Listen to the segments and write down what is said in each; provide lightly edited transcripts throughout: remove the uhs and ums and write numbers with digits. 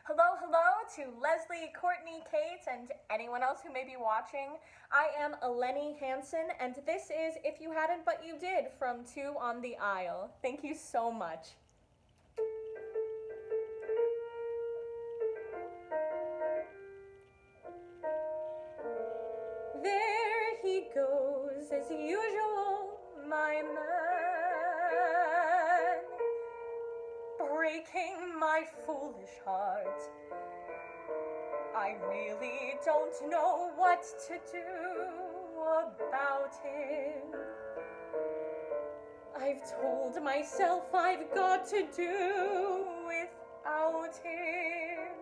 Hello, hello to Leslie, Courtney, Kate, and anyone else who may be watching. I am Eleni Hanson, and this is If You Hadn't But You Did from Two on the Aisle. Thank you so much. There he goes, as usual, my man, breaking my foolish heart. I really don't know what to do about him. I've told myself I've got to do without him.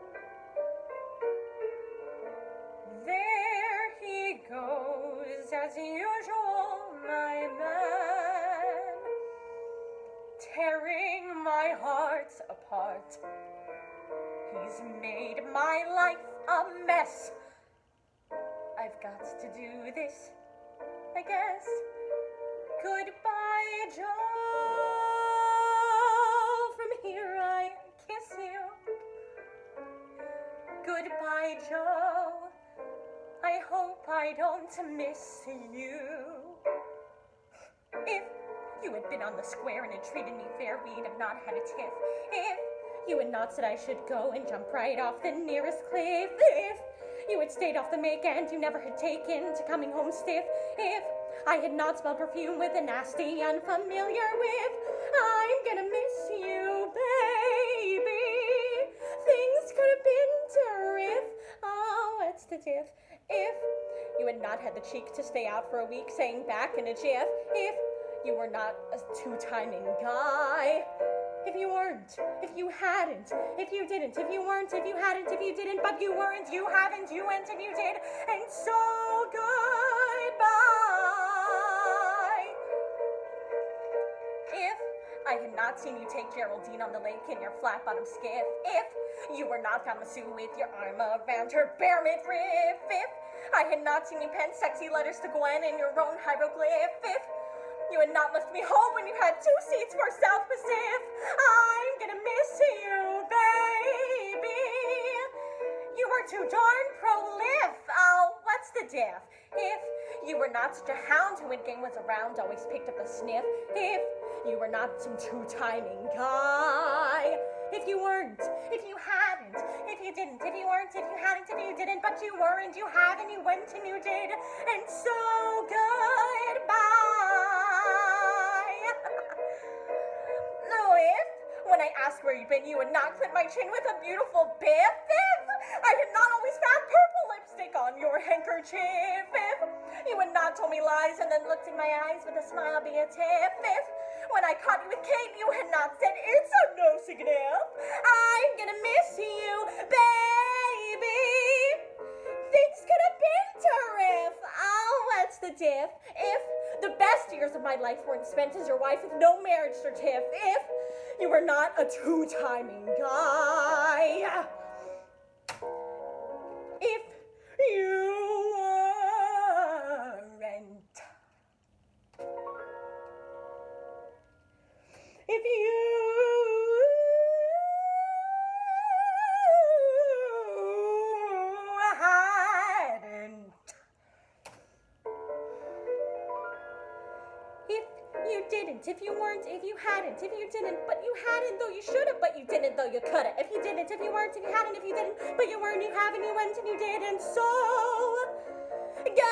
There he goes, as usual, my man, tearing my heart apart. He's made my life a mess. I've got to do this, I guess. Goodbye, Joe. From here I kiss you. Goodbye, Joe. I hope I don't miss you. If you had been on the square and had treated me fair, we'd have not had a tiff. If you had not said I should go and jump right off the nearest cliff. If you had stayed off the make and you never had taken to coming home stiff. If I had not smelled perfume with a nasty, unfamiliar whiff. I'm gonna miss you, baby. Things could have been terrific. Oh, what's the diff? If you had not had the cheek to stay out for a week saying back in a jiff. If you were not a two-timing guy. If you weren't, if you hadn't, if you didn't, if you weren't, if you hadn't, if you didn't, but you weren't, you haven't, you went and you did, and so goodbye. If I had not seen you take Geraldine on the lake in your flat-bottom skiff, if you were not found Sue with your arm around her bare midriff, if I had not seen you pen sexy letters to Gwen in your own hieroglyph, if you had not left me home when you had 2 seats for South Pacific. I'm gonna miss you, baby. You were too darn prolific. Oh, what's the diff? If you were not such a hound who, when gang was around, always picked up a sniff. If you were not some two-timing guy. If you weren't, if you hadn't, if you didn't, if you weren't, if you hadn't, if you didn't, but you weren't, you haven't, you went and you did, and so goodbye. No, if, when I asked where you'd been, you would not clip my chin with a beautiful biff. If I had not always found purple lipstick on your handkerchief. If you had not told me lies and then looked in my eyes with a smile be a tip. If when I caught you with Kate, you had not said it's a no signal. I'm gonna miss you, baby. Things could have been terrific. Oh, what's the diff? If the best years of my life weren't spent as your wife with no marriage certificate. If you were not a two-timing guy. If you weren't. If you hadn't. If you didn't, if you weren't, if you hadn't, if you didn't, but you hadn't, though you should have, but you didn't, though you could have. If you didn't, if you weren't, if you hadn't, if you didn't, but you weren't, you haven't, you went and you did, and so goodbye.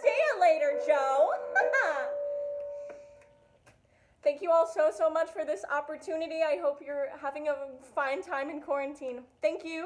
See you later, Joe. Thank you all so much for this opportunity. I hope you're having a fine time in quarantine. Thank you.